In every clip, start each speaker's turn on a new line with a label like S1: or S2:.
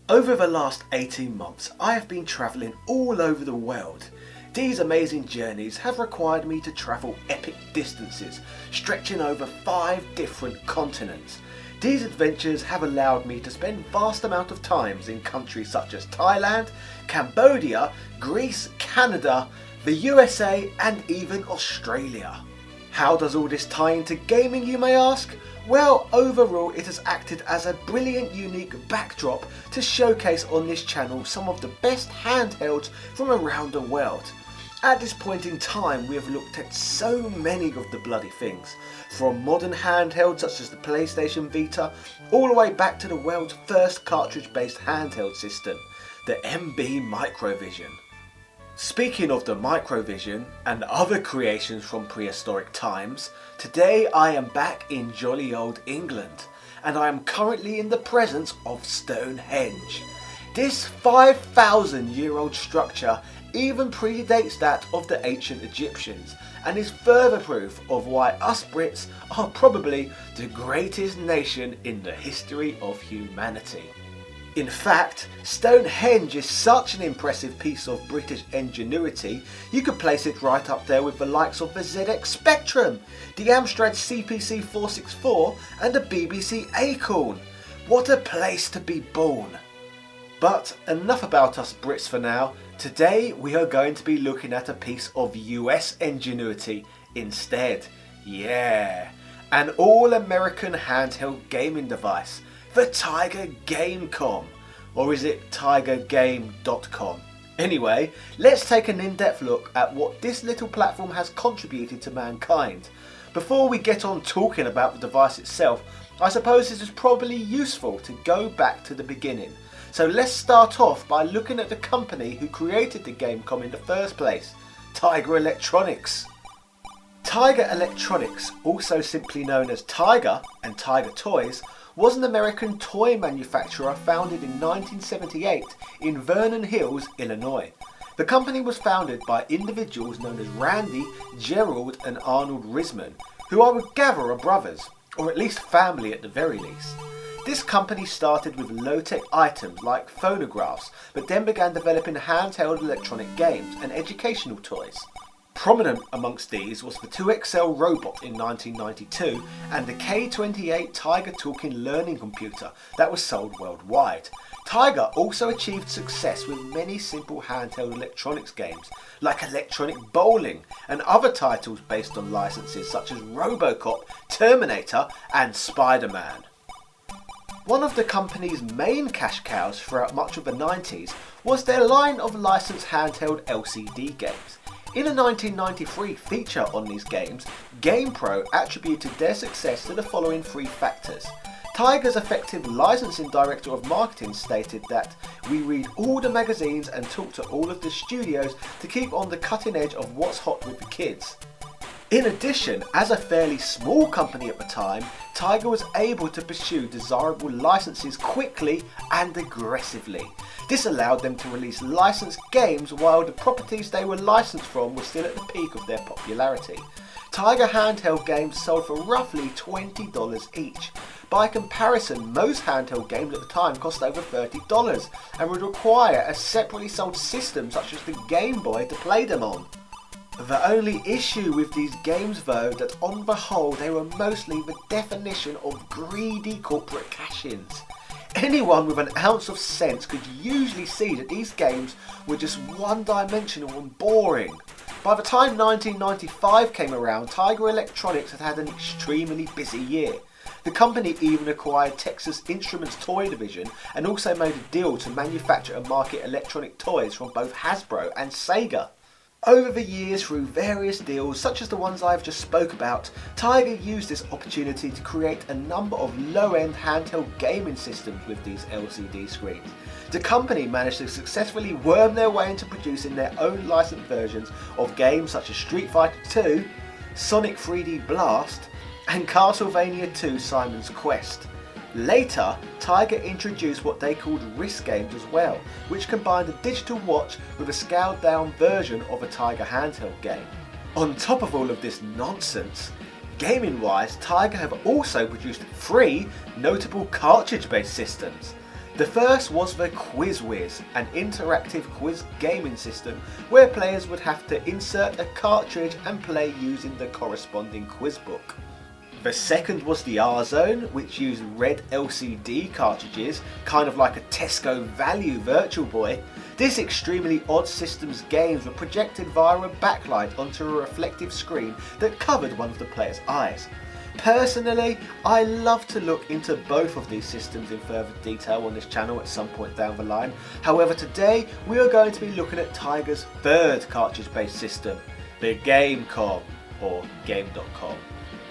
S1: Over the last 18 months, I have been travelling all over the world. These amazing journeys have required me to travel epic distances, stretching over 5 different continents. These adventures have allowed me to spend vast amount of times in countries such as Thailand, Cambodia, Greece, Canada, the USA and even Australia. How does all this tie into gaming, you may ask? Well, overall it has acted as a brilliant, unique backdrop to showcase on this channel some of the best handhelds from around the world. At this point in time we have looked at so many of the bloody things, from modern handhelds such as the PlayStation Vita, all the way back to the world's first cartridge based handheld system, the MB Microvision. Speaking of the Microvision and other creations from prehistoric times, today I am back in jolly old England and I am currently in the presence of Stonehenge. This 5,000-year-old structure even predates that of the ancient Egyptians and is further proof of why us Brits are probably the greatest nation in the history of humanity. In fact, Stonehenge is such an impressive piece of British ingenuity, you could place it right up there with the likes of the ZX Spectrum, the Amstrad CPC 464 and the BBC Acorn. What a place to be born! But enough about us Brits for now. Today we are going to be looking at a piece of US ingenuity instead. Yeah, an all-American handheld gaming device. The Tiger Gamecom, or is it tigergame.com? Anyway, let's take an in-depth look at what this little platform has contributed to mankind. Before we get on talking about the device itself, I suppose it is probably useful to go back to the beginning. So let's start off by looking at the company who created the Gamecom in the first place, Tiger Electronics. Tiger Electronics, also simply known as Tiger and Tiger Toys, was an American toy manufacturer founded in 1978 in Vernon Hills, Illinois. The company was founded by individuals known as Randy, Gerald and Arnold Risman, who I would gather are brothers, or at least family at the very least. This company started with low-tech items like phonographs, but then began developing handheld electronic games and educational toys. Prominent amongst these was the 2XL robot in 1992 and the K28 Tiger Talking Learning Computer that was sold worldwide. Tiger also achieved success with many simple handheld electronics games like Electronic Bowling and other titles based on licenses such as Robocop, Terminator and Spider-Man. One of the company's main cash cows throughout much of the 90s was their line of licensed handheld LCD games. In a 1993 feature on these games, GamePro attributed their success to the following 3 factors. Tiger's effective licensing director of marketing stated that we read all the magazines and talk to all of the studios to keep on the cutting edge of what's hot with the kids. In addition, as a fairly small company at the time, Tiger was able to pursue desirable licenses quickly and aggressively. This allowed them to release licensed games while the properties they were licensed from were still at the peak of their popularity. Tiger handheld games sold for roughly $20 each. By comparison, most handheld games at the time cost over $30 and would require a separately sold system such as the Game Boy to play them on. The only issue with these games though, that on the whole they were mostly the definition of greedy corporate cash-ins. Anyone with an ounce of sense could usually see that these games were just one-dimensional and boring. By the time 1995 came around, Tiger Electronics had had an extremely busy year. The company even acquired Texas Instruments toy division and also made a deal to manufacture and market electronic toys from both Hasbro and Sega. Over the years, through various deals such as the ones I've just spoke about, Tiger used this opportunity to create a number of low-end handheld gaming systems with these LCD screens. The company managed to successfully worm their way into producing their own licensed versions of games such as Street Fighter 2, Sonic 3D Blast and Castlevania 2 Simon's Quest. Later, Tiger introduced what they called wrist games as well, which combined a digital watch with a scaled down version of a Tiger handheld game. On top of all of this nonsense, gaming wise, Tiger have also produced 3 notable cartridge based systems. The first was the Quiz Whiz, an interactive quiz gaming system where players would have to insert a cartridge and play using the corresponding quiz book. The second was the R-Zone, which used red LCD cartridges, kind of like a Tesco Value Virtual Boy. This extremely odd system's games were projected via a backlight onto a reflective screen that covered one of the player's eyes. Personally, I love to look into both of these systems in further detail on this channel at some point down the line. However, today we are going to be looking at Tiger's third cartridge-based system, the GameCom, or Game.com.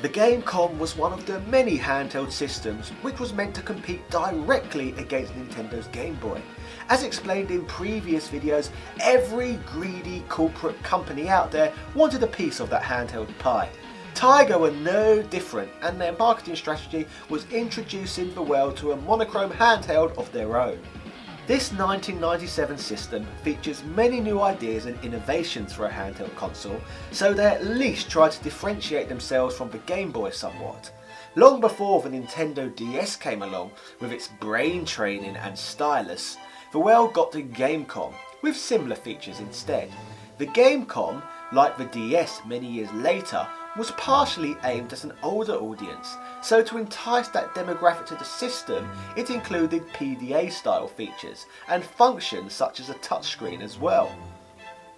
S1: The GameCom was one of the many handheld systems which was meant to compete directly against Nintendo's Game Boy. As explained in previous videos, every greedy corporate company out there wanted a piece of that handheld pie. Tiger were no different, and their marketing strategy was introducing the world to a monochrome handheld of their own. This 1997 system features many new ideas and innovations for a handheld console, so they at least tried to differentiate themselves from the Game Boy somewhat. Long before the Nintendo DS came along with its brain training and stylus, the world got the GameCom with similar features instead. The GameCom, like the DS many years later, was partially aimed at an older audience, so to entice that demographic to the system, it included PDA style features and functions such as a touchscreen as well.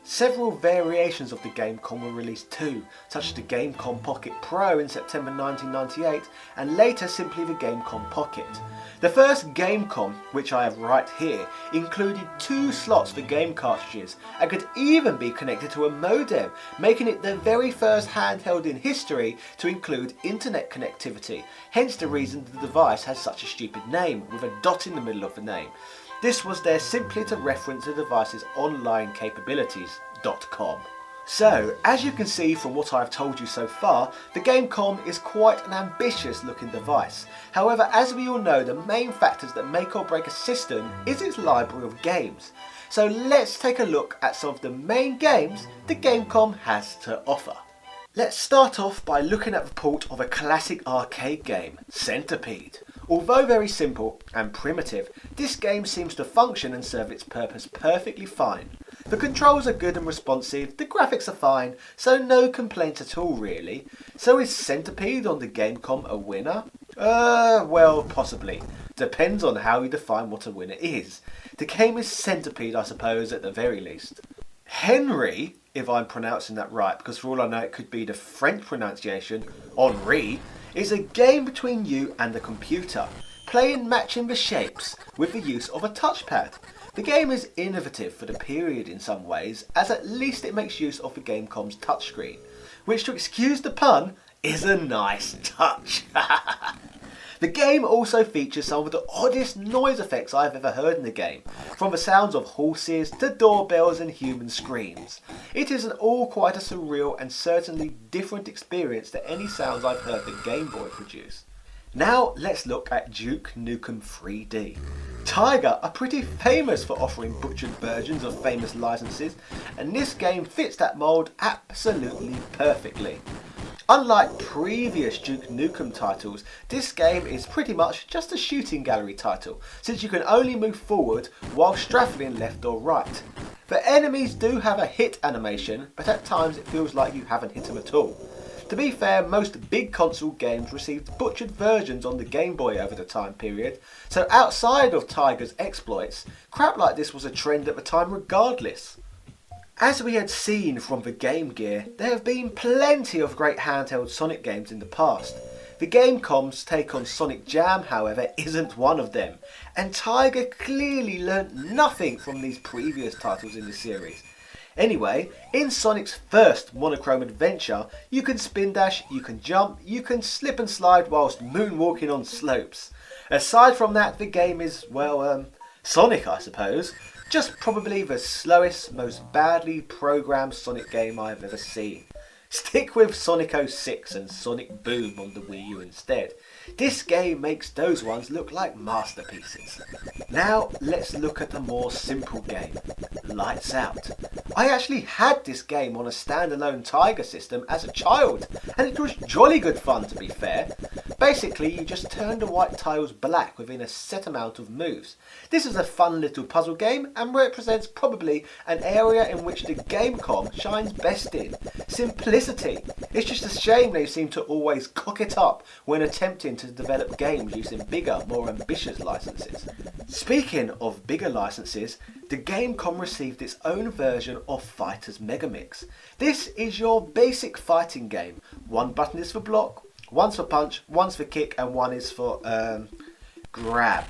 S1: Several variations of the GameCom were released too, such as the GameCom Pocket Pro in September 1998 and later simply the GameCom Pocket. The first GameCom, which I have right here, included 2 slots for game cartridges and could even be connected to a modem, making it the very first handheld in history to include internet connectivity, hence the reason the device has such a stupid name with a dot in the middle of the name. This was there simply to reference the device's online capabilities, .com. So, as you can see from what I've told you so far, the GameCom is quite an ambitious looking device. However, as we all know, the main factors that make or break a system is its library of games. So let's take a look at some of the main games the GameCom has to offer. Let's start off by looking at the port of a classic arcade game, Centipede. Although very simple and primitive, this game seems to function and serve its purpose perfectly fine. The controls are good and responsive, the graphics are fine, so no complaints at all really. So is Centipede on the GameCom a winner? Well, possibly. Depends on how you define what a winner is. The game is Centipede, I suppose, at the very least. Henry, if I'm pronouncing that right, because for all I know it could be the French pronunciation, Henri, is a game between you and the computer, playing matching the shapes with the use of a touchpad. The game is innovative for the period in some ways, as at least it makes use of the GameCom's touchscreen, which, to excuse the pun, is a nice touch. The game also features some of the oddest noise effects I've ever heard in the game, from the sounds of horses to doorbells and human screams. It is all quite a surreal and certainly different experience to any sounds I've heard the Game Boy produce. Now let's look at Duke Nukem 3D. Tiger are pretty famous for offering butchered versions of famous licenses, and this game fits that mould absolutely perfectly. Unlike previous Duke Nukem titles, this game is pretty much just a shooting gallery title, since you can only move forward while straddling left or right. The enemies do have a hit animation, but at times it feels like you haven't hit them at all. To be fair, most big console games received butchered versions on the Game Boy over the time period, so outside of Tiger's exploits, crap like this was a trend at the time regardless. As we had seen from the Game Gear, there have been plenty of great handheld Sonic games in the past. The GameCom's take on Sonic Jam, however, isn't one of them, and Tiger clearly learnt nothing from these previous titles in the series. Anyway, in Sonic's first monochrome adventure, you can spin dash, you can jump, you can slip and slide whilst moonwalking on slopes. Aside from that, the game is, well, Sonic, I suppose. Just probably the slowest, most badly programmed Sonic game I've ever seen. Stick with Sonic 06 and Sonic Boom on the Wii U instead. This game makes those ones look like masterpieces. Now let's look at the more simple game, Lights Out. I actually had this game on a standalone Tiger system as a child, and it was jolly good fun to be fair. Basically, you just turn the white tiles black within a set amount of moves. This is a fun little puzzle game and represents probably an area in which the Gamecom shines best in. Simplicity. It's just a shame they seem to always cock it up when attempting to develop games using bigger, more ambitious licenses. Speaking of bigger licenses, the Gamecom received its own version of Fighters Megamix. This is your basic fighting game. One button is for block, one's for punch, one's for kick, and one is for grab.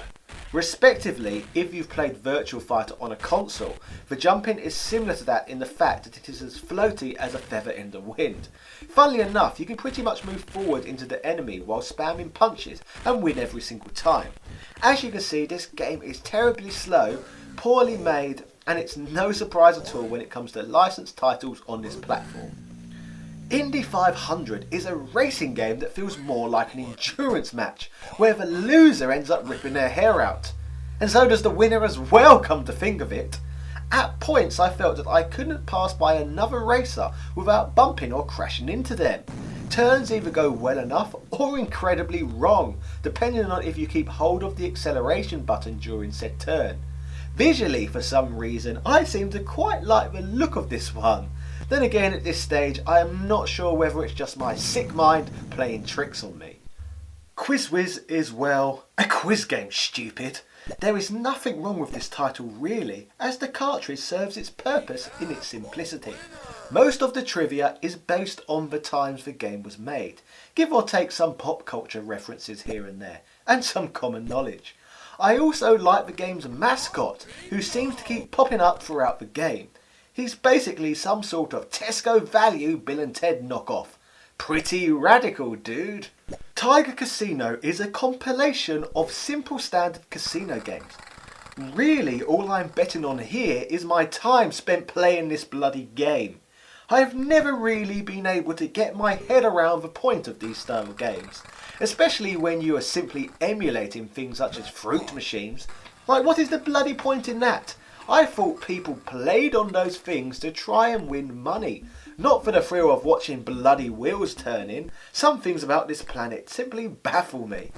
S1: Respectively, if you've played Virtual Fighter on a console, the jumping is similar to that in the fact that it is as floaty as a feather in the wind. Funnily enough, you can pretty much move forward into the enemy while spamming punches and win every single time. As you can see, this game is terribly slow, poorly made, and it's no surprise at all when it comes to licensed titles on this platform. Indy 500 is a racing game that feels more like an endurance match, where the loser ends up ripping their hair out. And so does the winner as well, come to think of it. At points I felt that I couldn't pass by another racer without bumping or crashing into them. Turns either go well enough or incredibly wrong, depending on if you keep hold of the acceleration button during said turn. Visually, for some reason, I seem to quite like the look of this one. Then again, at this stage, I am not sure whether it's just my sick mind playing tricks on me. QuizWiz is, well, a quiz game, stupid. There is nothing wrong with this title really, as the cartridge serves its purpose in its simplicity. Most of the trivia is based on the times the game was made, give or take some pop culture references here and there, and some common knowledge. I also like the game's mascot, who seems to keep popping up throughout the game. He's basically some sort of Tesco value Bill and Ted knockoff. Pretty radical, dude. Tiger Casino is a compilation of simple standard casino games. Really, all I'm betting on here is my time spent playing this bloody game. I have never really been able to get my head around the point of these style of games, especially when you are simply emulating things such as fruit machines. Like, what is the bloody point in that? I thought people played on those things to try and win money, not for the thrill of watching bloody wheels turning. Some things about this planet simply baffle me.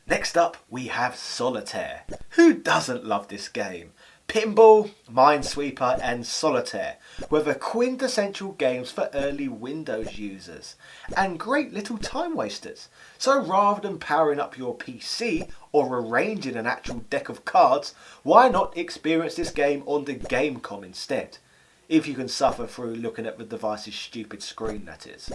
S1: Next up, we have Solitaire. Who doesn't love this game? Pinball, Minesweeper and Solitaire were the quintessential games for early Windows users, and great little time wasters. So rather than powering up your PC or arranging an actual deck of cards, why not experience this game on the Gamecom instead? If you can suffer through looking at the device's stupid screen, that is.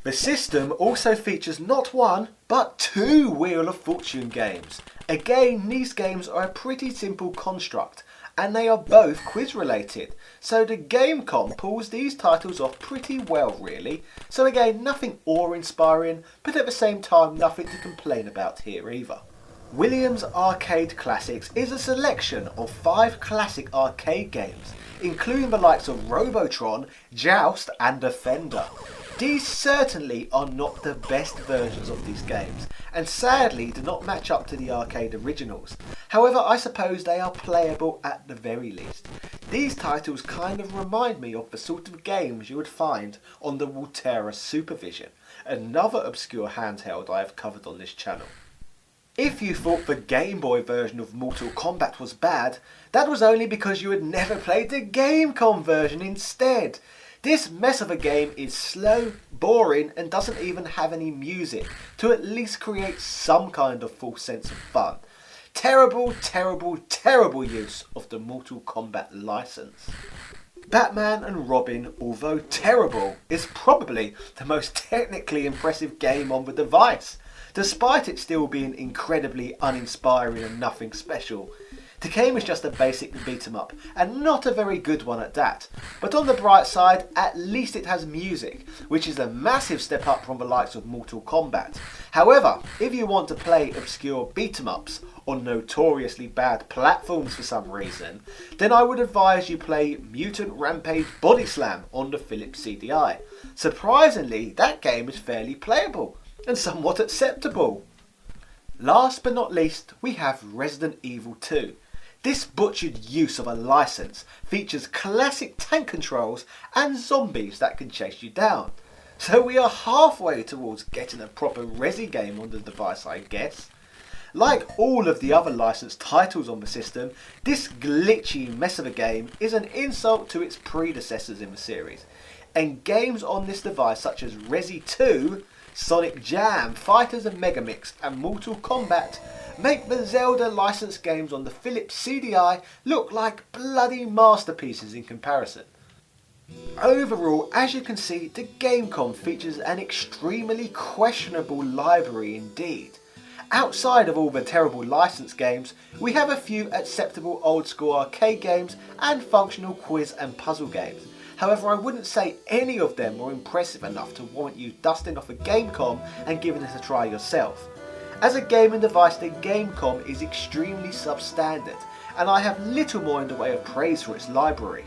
S1: The system also features not one, but two Wheel of Fortune games. Again, these games are a pretty simple construct, and they are both quiz related, so the Gamecom pulls these titles off pretty well really. So again, nothing awe-inspiring, but at the same time nothing to complain about here either. Williams Arcade Classics is a selection of 5 classic arcade games, including the likes of Robotron, Joust and Defender. These certainly are not the best versions of these games, and sadly do not match up to the arcade originals. However, I suppose they are playable at the very least. These titles kind of remind me of the sort of games you would find on the Waltera Supervision, another obscure handheld I have covered on this channel. If you thought the Game Boy version of Mortal Kombat was bad, that was only because you had never played the Gamecom version instead. This mess of a game is slow, boring, and doesn't even have any music to at least create some kind of false sense of fun. Terrible, terrible, terrible use of the Mortal Kombat license. Batman and Robin, although terrible, is probably the most technically impressive game on the device, despite it still being incredibly uninspiring and nothing special. The game is just a basic beat 'em up, and not a very good one at that. But on the bright side, at least it has music, which is a massive step up from the likes of Mortal Kombat. However, if you want to play obscure beat 'em ups on notoriously bad platforms for some reason, then I would advise you play Mutant Rampage Body Slam on the Philips CDI. Surprisingly, that game is fairly playable and somewhat acceptable. Last but not least, we have Resident Evil 2. This butchered use of a license features classic tank controls and zombies that can chase you down. So we are halfway towards getting a proper Resi game on the device, I guess. Like all of the other licensed titles on the system, this glitchy mess of a game is an insult to its predecessors in the series. And games on this device such as Resi 2, Sonic Jam, Fighters and Megamix and Mortal Kombat make the Zelda licensed games on the Philips CDI look like bloody masterpieces in comparison. Overall, as you can see, the GameCom features an extremely questionable library indeed. Outside of all the terrible licensed games, we have a few acceptable old school arcade games and functional quiz and puzzle games. However, I wouldn't say any of them were impressive enough to warrant you dusting off a GameCom and giving it a try yourself. As a gaming device, the GameCom is extremely substandard, and I have little more in the way of praise for its library.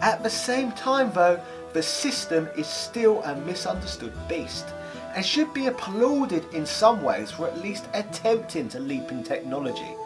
S1: At the same time though, the system is still a misunderstood beast, and should be applauded in some ways for at least attempting to leap in technology.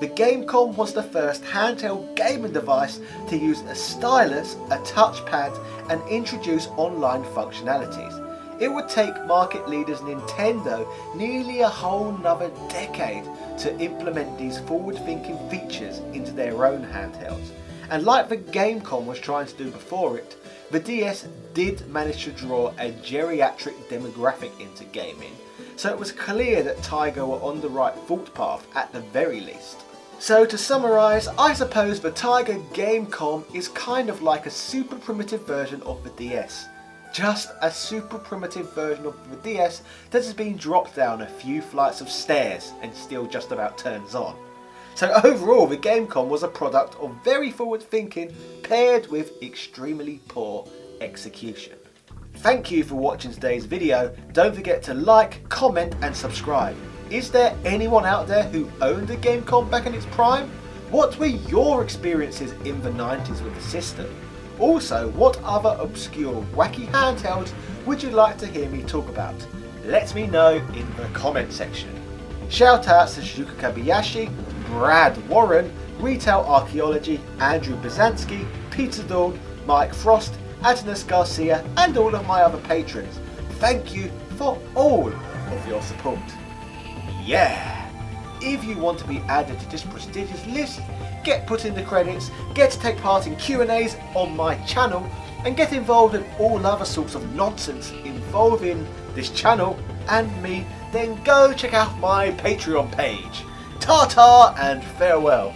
S1: The GameCom was the first handheld gaming device to use a stylus, a touchpad and introduce online functionalities. It would take market leaders Nintendo nearly a whole nother decade to implement these forward-thinking features into their own handhelds. And like the GameCom was trying to do before it, the DS did manage to draw a geriatric demographic into gaming, so it was clear that Tiger were on the right thought path at the very least. So to summarise, I suppose the Tiger GameCom is kind of like a super primitive version of the DS. Just a super primitive version of the DS that has been dropped down a few flights of stairs and still just about turns on. So overall, the GameCom was a product of very forward thinking paired with extremely poor execution. Thank you for watching today's video. Don't forget to like, comment and subscribe. Is there anyone out there who owned a GameCom back in its prime? What were your experiences in the 90s with the system? Also, what other obscure wacky handhelds would you like to hear me talk about? Let me know in the comment section. Shout outs to Shuka Kabayashi, Brad Warren, Retail Archaeology, Andrew Bazanski, Peter Dawn, Mike Frost, Adonis Garcia and all of my other patrons. Thank you for all of your support. Yeah! If you want to be added to this prestigious list, get put in the credits, get to take part in Q&As on my channel and get involved in all other sorts of nonsense involving this channel and me, then go check out my Patreon page. Ta-ta and farewell.